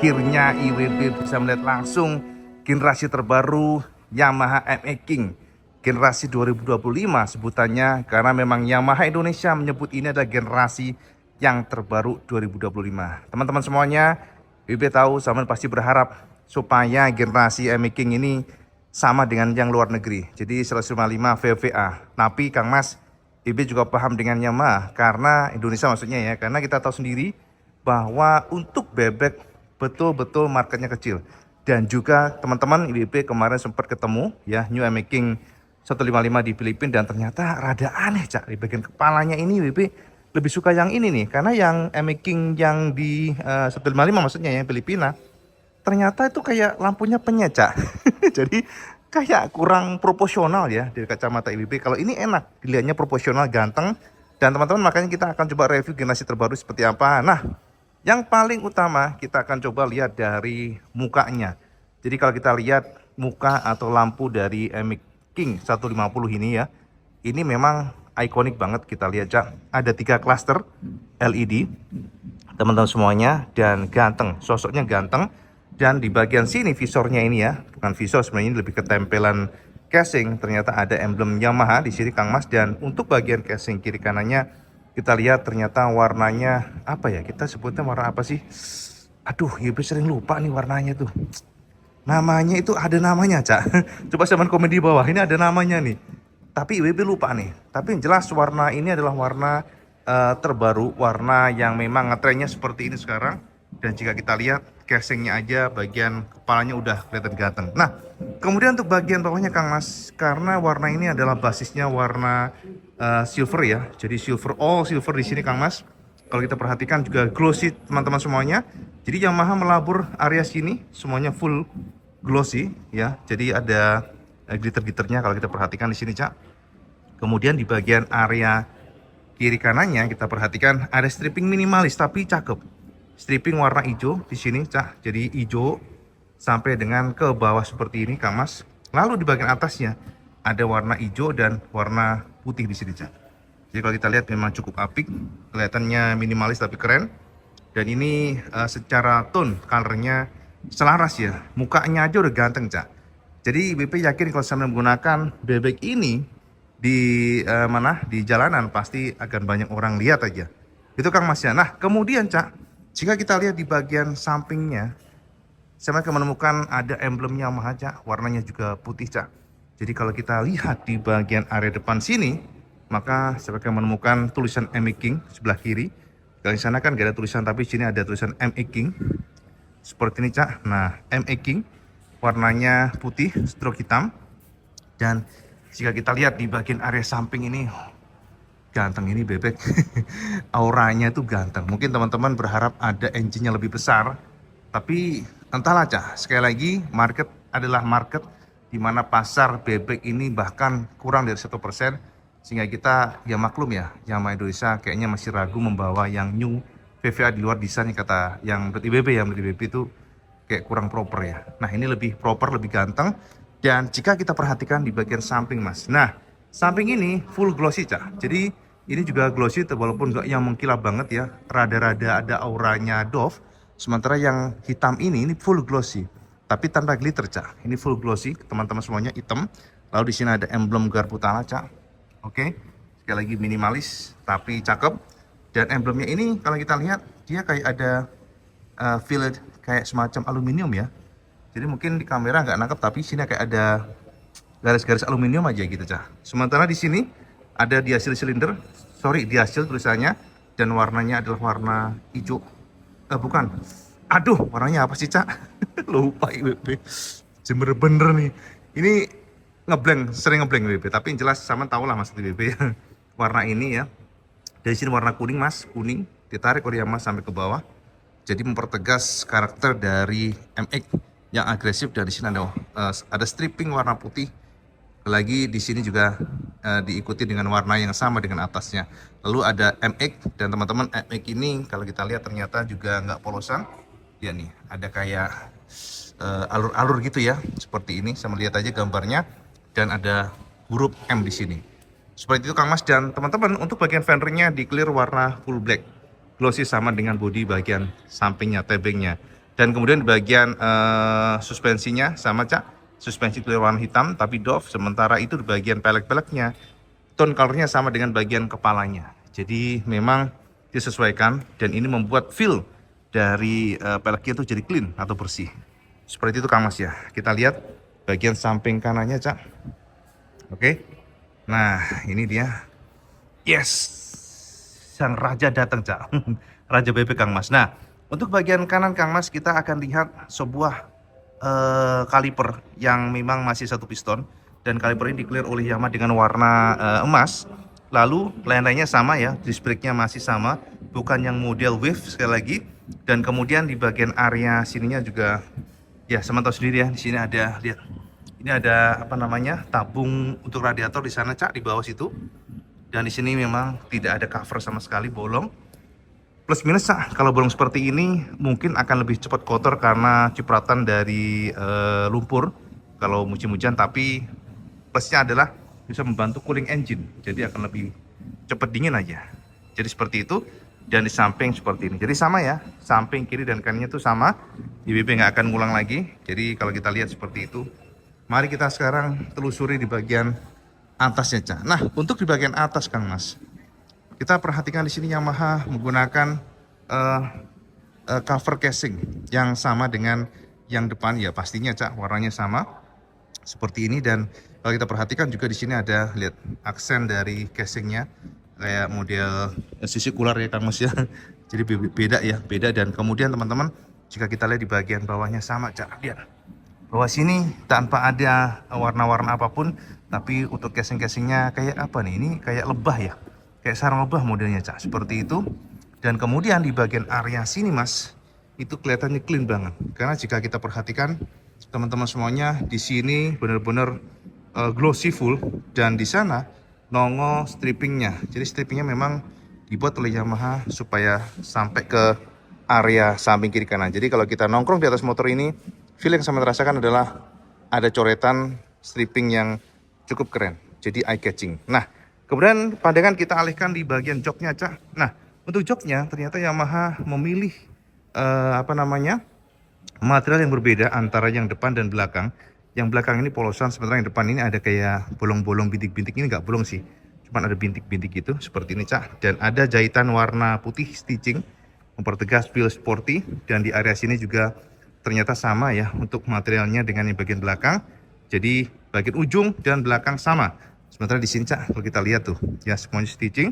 akhirnya IWB bisa melihat langsung generasi terbaru Yamaha MX King generasi 2025 sebutannya, karena memang Yamaha Indonesia menyebut ini adalah generasi yang terbaru 2025. Teman-teman semuanya, IWB tahu sama pasti berharap supaya generasi MX King ini sama dengan yang luar negeri, jadi 155 VVA. Tapi Kang Mas, IB juga paham dengan Yamaha karena Indonesia maksudnya ya, karena kita tahu sendiri bahwa untuk bebek betul-betul marketnya kecil. Dan juga teman-teman IBB kemarin sempat ketemu ya New MX King 155 di Filipina, dan ternyata rada aneh Cak, di bagian kepalanya ini IBB lebih suka yang ini nih, karena yang MX King yang di 155 maksudnya yang Filipina ternyata itu kayak lampunya penyecak. Jadi kayak kurang proporsional ya dari kacamata IBB. Kalau ini enak, dilihatnya proporsional, ganteng. Dan teman-teman, makanya kita akan coba review generasi terbaru seperti apa. Nah, yang paling utama kita akan coba lihat dari mukanya. Jadi kalau kita lihat muka atau lampu dari MX King 150 ini ya, ini memang ikonik banget. Kita lihat Cak, ada 3 cluster LED teman-teman semuanya, dan ganteng, sosoknya ganteng. Dan di bagian sini visornya ini ya, bukan visor sebenarnya, ini lebih ke tempelan casing. Ternyata ada emblem Yamaha di sini Kang Mas. Dan untuk bagian casing kiri kanannya kita lihat ternyata warnanya apa ya, kita sebutnya warna apa sih? Aduh, Ibu sering lupa nih warnanya tuh. Namanya itu ada namanya Cak. Coba teman komen di bawah, ini ada namanya nih. Tapi IWB lupa nih. Tapi yang jelas warna ini adalah warna terbaru, warna yang memang ngetrennya seperti ini sekarang. Dan jika kita lihat casingnya aja, bagian kepalanya udah kelihatan ganteng. Nah, kemudian untuk bagian bawahnya Kang Mas, karena warna ini adalah basisnya warna silver ya. Jadi silver, all silver di sini Kang Mas. Kalau kita perhatikan juga glossy teman-teman semuanya. Jadi Yamaha melabur area sini semuanya full glossy ya. Jadi ada glitter-glitternya kalau kita perhatikan di sini Cak. Kemudian di bagian area kiri kanannya kita perhatikan ada stripping minimalis tapi cakep. Stripping warna hijau di sini Cak. Jadi hijau sampai dengan ke bawah seperti ini Kang Mas. Lalu di bagian atasnya ada warna hijau dan warna putih di sini Cak. Jadi kalau kita lihat memang cukup apik, kelihatannya minimalis tapi keren. Dan ini secara tone colornya selaras ya, mukanya aja udah ganteng Cak. Jadi BP yakin kalau saya menggunakan bebek ini di di jalanan pasti akan banyak orang lihat aja. Itu Kang Mas ya. Nah kemudian Cak, jika kita lihat di bagian sampingnya, saya akan menemukan ada emblem Yamaha Cak, warnanya juga putih Cak. Jadi kalau kita lihat di bagian area depan sini, maka saya akan menemukan tulisan MX King sebelah kiri. Kalau di sana kan gak ada tulisan, tapi sini ada tulisan MX King seperti ini Cak. Nah, MX King warnanya putih, stroke hitam. Dan jika kita lihat di bagian area samping ini, ganteng ini bebek. Auranya itu ganteng. Mungkin teman-teman berharap ada engine-nya lebih besar, tapi entahlah Cak. Sekali lagi, market adalah market di mana pasar bebek ini bahkan kurang dari 1%. Sehingga kita ya maklum ya, Yamaha Indonesia kayaknya masih ragu membawa yang new VVA di luar desain, kata yang IBB ya, IBB itu kayak kurang proper ya. Nah ini lebih proper, lebih ganteng. Dan jika kita perhatikan di bagian samping Mas, nah samping ini full glossy Cak. Jadi ini juga glossy walaupun nggak yang mengkilap banget ya, rada-rada ada auranya Dove. Sementara yang hitam ini full glossy, tapi tanpa glitter Cak. Ini full glossy teman-teman semuanya, hitam. Lalu di sini ada emblem garpu tanah Cak. Oke, sekali lagi minimalis tapi cakep. Dan emblemnya ini kalau kita lihat dia kayak ada fillet kayak semacam aluminium ya. Jadi mungkin di kamera nggak nangkep, tapi sini kayak ada garis-garis aluminium aja gitu Cak. Sementara di sini ada diasil silinder, diasil tulisannya, dan warnanya adalah warna hijau. Bukan, aduh warnanya apa sih Cak? Lupa IWB, jember bener nih. Ini ngeblank, sering ngeblank BB, tapi yang jelas sama tau lah maksud BB ya. Warna ini ya, dari sini warna kuning Mas, kuning ditarik oleh Yamaha sampai ke bawah, jadi mempertegas karakter dari MX yang agresif. Dan di sini ada stripping warna putih. Lagi di sini juga diikuti dengan warna yang sama dengan atasnya. Lalu ada MX, dan teman-teman MX ini kalau kita lihat ternyata juga nggak polosan ya, nih ada kayak alur-alur gitu ya, seperti ini. Saya melihat aja gambarnya, dan ada huruf M di sini. Seperti itu Kang Mas. Dan teman-teman untuk bagian fendernya di clear warna full black, glossy sama dengan bodi bagian sampingnya, tebengnya. Dan kemudian di bagian suspensinya sama Cak, suspensi clear warna hitam tapi doff. Sementara itu di bagian pelek-peleknya tone colornya sama dengan bagian kepalanya. Jadi memang disesuaikan dan ini membuat feel dari peleknya itu jadi clean atau bersih. Seperti itu Kang Mas ya. Kita lihat bagian samping kanannya Cak. Oke. Nah, ini dia. Yes. Sang raja datang Cak. Raja bebek Kang Mas. Nah, untuk bagian kanan Kang Mas kita akan lihat sebuah kaliper yang memang masih satu piston dan kaliper ini declare oleh Yamaha dengan warna emas. Lalu lain-lainnya sama ya, disc brake-nya masih sama, bukan yang model wave sekali lagi. Dan kemudian di bagian area sininya juga ya sama tahu sendiri ya, di sini ada lihat. Ini ada apa namanya? Tabung untuk radiator di sana Cak, di bawah situ. Dan di sini memang tidak ada cover sama sekali, bolong. Plus minus Cak, kalau bolong seperti ini mungkin akan lebih cepat kotor karena cipratan dari lumpur kalau musim hujan, tapi plusnya adalah bisa membantu cooling engine, jadi akan lebih cepat dingin aja. Jadi seperti itu. Dan di samping seperti ini, jadi sama ya, samping kiri dan kanannya itu sama. IBB nggak akan ngulang lagi. Jadi kalau kita lihat seperti itu, mari kita sekarang telusuri di bagian atasnya Cak. Nah, untuk di bagian atas Kang Mas, kita perhatikan di sini Yamaha menggunakan cover casing yang sama dengan yang depan ya, pastinya Cak, warnanya sama seperti ini. Dan kalau kita perhatikan juga di sini ada lihat aksen dari casingnya kayak model sisi kular ya Kang Mas ya. Jadi beda ya, beda. Dan kemudian teman-teman jika kita lihat di bagian bawahnya sama Cak, lihat bawah sini tanpa ada warna-warna apapun, tapi untuk casing-casingnya kayak apa nih, ini kayak lebah ya, kayak sarang lebah modelnya Cak, seperti itu. Dan kemudian di bagian area sini Mas, itu kelihatannya clean banget. Karena jika kita perhatikan teman-teman semuanya, di sini benar-benar glossy full, dan di sana nongol strippingnya. Jadi strippingnya memang dibuat oleh Yamaha supaya sampai ke area samping kiri kanan. Jadi kalau kita nongkrong di atas motor ini, feel yang sama terasakan adalah ada coretan stripping yang cukup keren. Jadi eye catching. Nah, kemudian pandangan kita alihkan di bagian joknya Cak. Nah, untuk joknya ternyata Yamaha memilih apa namanya, material yang berbeda antara yang depan dan belakang. Yang belakang ini polosan, sementara yang depan ini ada kayak bolong-bolong bintik-bintik. Ini nggak bolong sih, cuman ada bintik-bintik gitu seperti ini Cak. Dan ada jahitan warna putih stitching mempertegas feel sporty. Dan di area sini juga ternyata sama ya untuk materialnya dengan yang bagian belakang. Jadi bagian ujung dan belakang sama. Sementara di sini Cak, kalau kita lihat tuh ya semuanya stitching.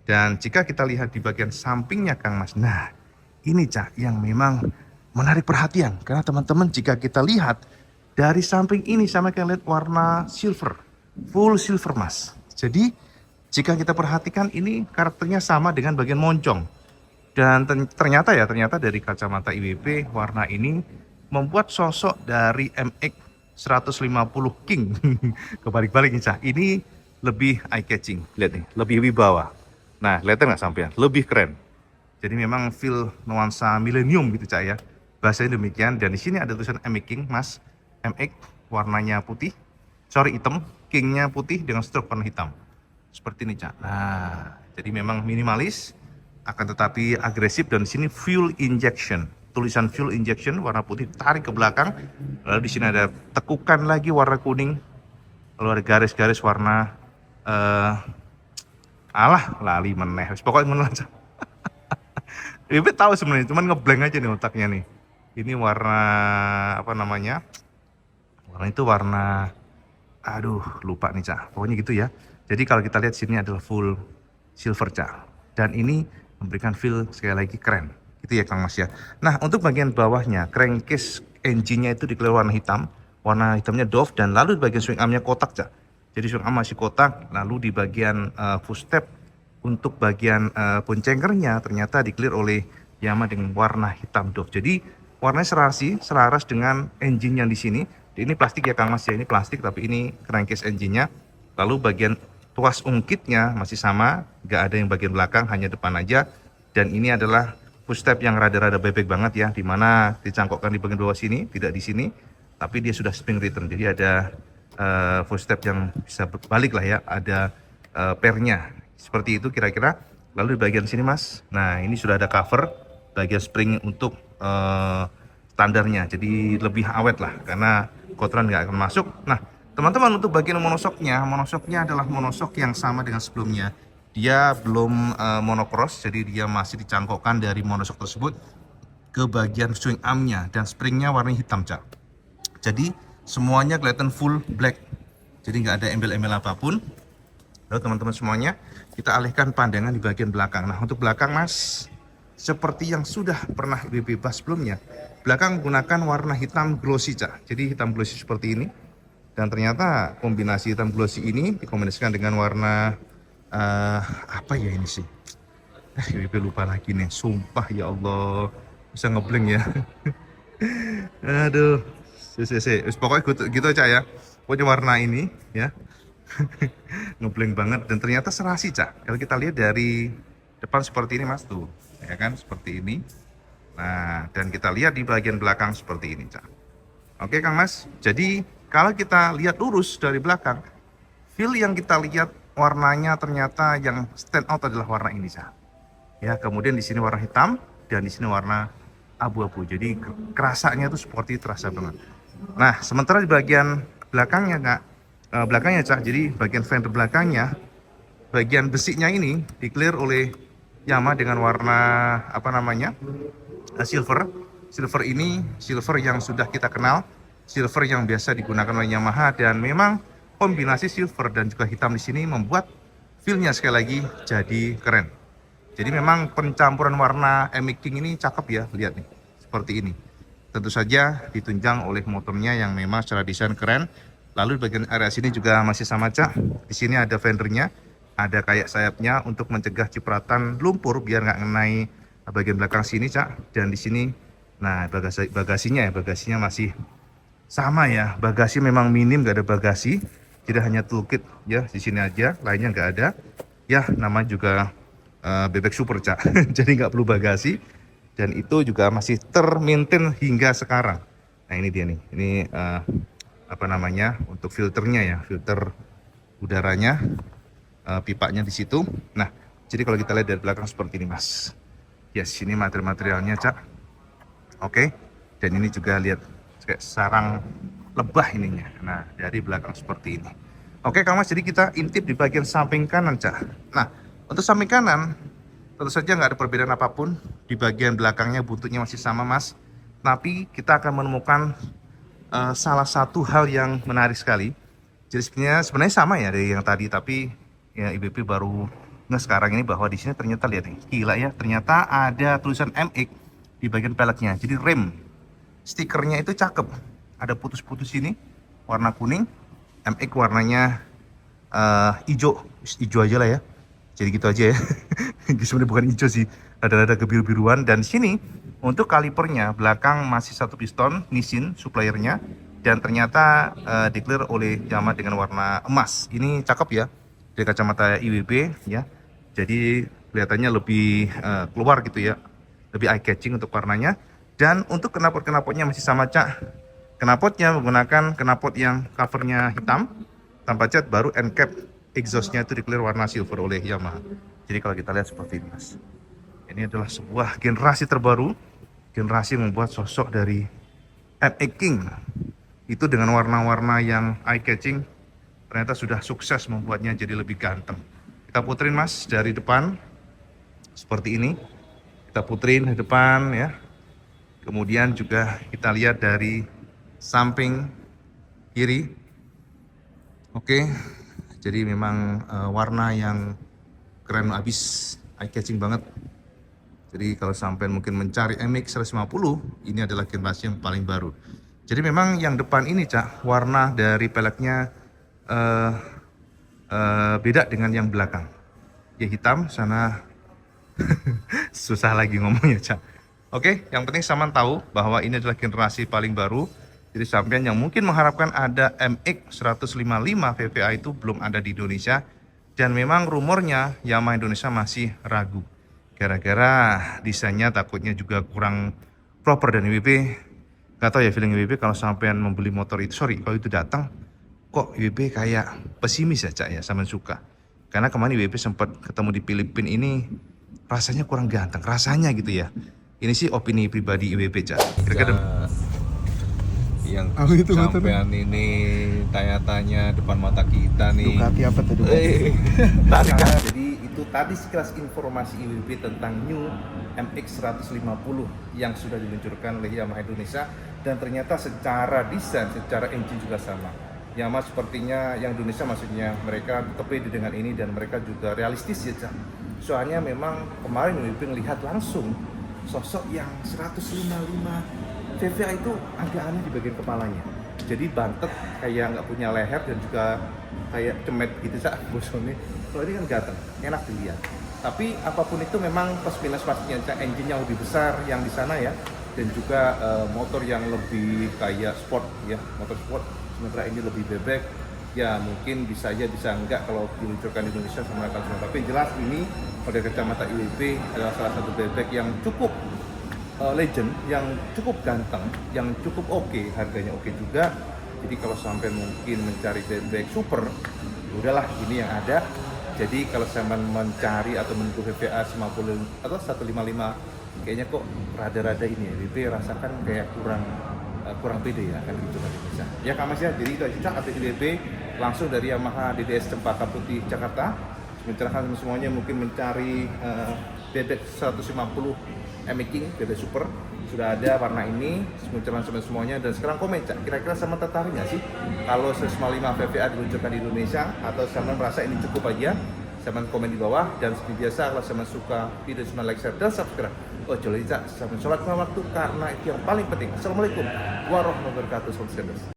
Dan jika kita lihat di bagian sampingnya Kang Mas, nah ini Cak yang memang menarik perhatian. Karena teman-teman jika kita lihat dari samping ini sama kayak lihat warna silver, full silver Mas. Jadi jika kita perhatikan ini karakternya sama dengan bagian moncong. Dan ternyata dari kacamata IWB warna ini membuat sosok dari MX 150 King kebalik-balik nih Cak. Ini lebih eye catching, lihat nih, lebih wibawa. Nah, lihatnya nggak sampean, lebih keren. Jadi memang feel nuansa milenium gitu Cak ya. Bahasanya demikian. Dan di sini ada tulisan MX King Mas. MX warnanya putih, hitam, Kingnya putih dengan stroke warna hitam. Seperti ini Cak. Nah, jadi memang minimalis akan tetapi agresif. Dan di sini fuel injection. Tulisan fuel injection warna putih tarik ke belakang. Lalu di sini ada tekukan lagi warna kuning. Lalu ada garis-garis warna lali meneh. Pokoknya meneh. Ibu tahu sebenarnya, cuman ngeblank aja nih otaknya nih. Ini warna apa namanya? Warna itu warna, aduh lupa nih Cak. Pokoknya gitu ya. Jadi kalau kita lihat sini adalah full silver Cak. Dan ini memberikan feel sekali lagi keren. Gitu ya Kang Mas ya. Nah untuk bagian bawahnya, crankcase engine-nya itu dikelir warna hitam. Warna hitamnya doff, dan lalu di bagian swing arm-nya kotak Cak. Jadi swing arm masih kotak. Lalu di bagian footstep untuk bagian boncengernya ternyata dikelir oleh Yamaha dengan warna hitam doff. Jadi warnanya selaras dengan engine yang di sini. Ini plastik ya Kang Mas ya, ini plastik tapi ini crankcase engine-nya. Lalu bagian tuas ungkitnya masih sama, nggak ada yang bagian belakang, hanya depan aja. Dan ini adalah footstep yang rada-rada bebek banget ya, dimana dicangkokkan di bagian bawah sini, tidak di sini, tapi dia sudah spring return. Jadi ada footstep yang bisa berbalik lah ya, ada pernya seperti itu kira-kira. Lalu di bagian sini Mas, nah ini sudah ada cover bagian spring untuk standarnya, jadi lebih awet lah karena kotoran nggak akan masuk. Nah teman-teman, untuk bagian monoshocknya adalah monoshock yang sama dengan sebelumnya. Dia belum monocross, jadi dia masih dicangkokkan dari monoshock tersebut ke bagian swing armnya, dan springnya warna hitam Cak. Jadi semuanya kelihatan full black, jadi nggak ada embel-embel apapun. Lalu teman-teman semuanya, kita alihkan pandangan di bagian belakang. Nah untuk belakang Mas, seperti yang sudah pernah IWB bahas sebelumnya, belakang menggunakan warna hitam glossy Cak. Jadi hitam glossy seperti ini, dan ternyata kombinasi hitam glossy ini dikombinasikan dengan warna apa ya ini sih, IWB lupa lagi nih, sumpah ya Allah, bisa ngeblank ya. Aduh, pokoknya gitu aja ya. Pokoknya warna ini ya, ngeblank banget, dan ternyata serasi Cak. Kalau kita lihat dari depan seperti ini Mas tuh, ya kan, seperti ini. Nah, dan kita lihat di bagian belakang seperti ini Cak. Oke Kang Mas, jadi kalau kita lihat lurus dari belakang, feel yang kita lihat warnanya ternyata yang stand out adalah warna ini Cak. Ya, kemudian di sini warna hitam dan di sini warna abu-abu. Jadi kerasanya itu seperti terasa banget. Nah, sementara di bagian belakangnya Cak, jadi bagian fender belakangnya, bagian besinya ini di-clear oleh Yamaha dengan warna apa namanya? Silver. Silver ini silver yang sudah kita kenal, silver yang biasa digunakan oleh Yamaha, dan memang kombinasi silver dan juga hitam di sini membuat feel-nya sekali lagi jadi keren. Jadi memang pencampuran warna MX King ini cakep ya, lihat nih, seperti ini. Tentu saja ditunjang oleh motornya yang memang secara desain keren. Lalu di bagian area sini juga masih sama Cak. Di sini ada fendernya, ada kayak sayapnya untuk mencegah cipratan lumpur biar nggak mengenai bagian belakang sini Cak. Dan di sini, nah bagasinya masih sama ya. Bagasi memang minim, nggak ada bagasi. Jadi hanya toolkit ya, di sini aja, lainnya nggak ada. Ya namanya juga bebek super Cak. Jadi nggak perlu bagasi, dan itu juga masih termaintain hingga sekarang. Nah ini dia nih, ini apa namanya, untuk filternya ya, filter udaranya, pipanya di situ. Nah jadi kalau kita lihat dari belakang seperti ini Mas, yes, ini materialnya Cak. Oke, dan ini juga lihat kayak sarang lebah ininya. Nah dari belakang seperti ini. Oke Kang Mas, jadi kita intip di bagian samping kanan Cak. Nah untuk samping kanan tentu saja nggak ada perbedaan apapun. Di bagian belakangnya buntutnya masih sama Mas, tapi kita akan menemukan salah satu hal yang menarik sekali. Jadi sebenarnya sama ya dari yang tadi, tapi ya IBP baru sekarang ini bahwa di sini ternyata lihat nih, gila ya, ternyata ada tulisan MX di bagian peleknya. Jadi rem stikernya itu cakep, ada putus-putus ini warna kuning, MX warnanya hijau aja lah ya. Jadi gitu aja ya. Sebenarnya bukan hijau sih, rada-rada kebiru-biruan. Dan di sini untuk kalipernya belakang masih satu piston Nissin suppliernya, dan ternyata declare oleh Yamaha dengan warna emas. Ini cakep ya dari kacamata IWB ya. Jadi kelihatannya lebih keluar gitu ya, lebih eye catching untuk warnanya. Dan untuk knalpot-knalpotnya masih sama Cak. Knalpotnya menggunakan knalpot yang covernya hitam tanpa cat, baru end cap exhaustnya itu declare warna silver oleh Yamaha. Jadi kalau kita lihat seperti ini Mas, ini adalah sebuah generasi terbaru, generasi membuat sosok dari MX King itu dengan warna-warna yang eye catching, ternyata sudah sukses membuatnya jadi lebih ganteng. Kita puterin Mas dari depan seperti ini, kita puterin di depan ya. Kemudian juga kita lihat dari samping kiri. Oke, jadi memang warna yang keren abis, eye catching banget. Jadi kalau sampai mungkin mencari MX 150, ini adalah generasi yang paling baru. Jadi memang yang depan ini Cak, warna dari peleknya beda dengan yang belakang. Ya hitam sana. Susah lagi ngomongnya Cak. Oke, yang penting Saman tahu bahwa ini adalah generasi paling baru. Jadi sampean yang mungkin mengharapkan ada MX 155 VVA itu belum ada di Indonesia. Dan memang rumornya Yamaha Indonesia masih ragu. Gara-gara desainnya takutnya juga kurang proper, dan IWB gak tahu ya feeling IWB kalau sampean membeli motor itu, kalau itu datang kok IWB kayak pesimis ya Cak ya, Saman suka. Karena kemarin IWB sempat ketemu di Filipina ini, rasanya kurang ganteng, rasanya gitu ya. Ini sih opini pribadi IWP, Cak. Kira-kira yang itu sampean ini tanya-tanya depan mata kita nih. Ducati apa tuh Ducati? tarik. Jadi itu tadi sekilas informasi IWP tentang New MX 150 yang sudah diluncurkan oleh Yamaha Indonesia, dan ternyata secara desain, secara engine juga sama. Yamaha sepertinya yang Indonesia, maksudnya mereka tetap pede dengan ini dan mereka juga realistis ya, Cak. Soalnya memang kemarin IWP melihat langsung sosok yang 155 VVA itu agak aneh di bagian kepalanya. Jadi bantet kayak nggak punya leher dan juga kayak cemet gitu, Cak, bosone. Kalau ini kan ganteng, enak dilihat. Tapi apapun itu memang plus minus pastinya, Cak, engine yang lebih besar yang di sana ya, dan juga motor yang lebih kayak sport ya, motor sport. Sementara ini lebih bebek, ya mungkin bisa aja bisa enggak kalau diluncurkan di Indonesia sama akan semua. Tapi jelas ini pada kacamata IWP adalah salah satu bebek yang cukup legend, yang cukup ganteng, yang cukup oke, harganya oke juga. Jadi kalau sampai mungkin mencari bebek super, udahlah ini yang ada. Jadi kalau sampai mencari atau menunggu VVA 50 atau 155, kayaknya kok rada-rada ini ya, IWP rasakan kayak kurang pede ya, kan gitu kan bisa. Ya Kak Mas ya, jadi itu aja update IWP langsung dari Yamaha DDS Cempaka Putih Jakarta. Mencerahkan semuanya, mungkin mencari bebek 150 King, bebek super sudah ada warna ini, mencerahkan semuanya. Dan sekarang komen, Cak, kira-kira sama tertarik nggak sih kalau 155 VVA diluncurkan di Indonesia, atau sama merasa ini cukup aja? Sama komen di bawah, dan seperti biasa kalau sama suka video sama like, share, dan subscribe. Oh jolly, Cak, sama sholat lima waktu karena itu yang paling penting. Assalamualaikum warahmatullahi wabarakatuh.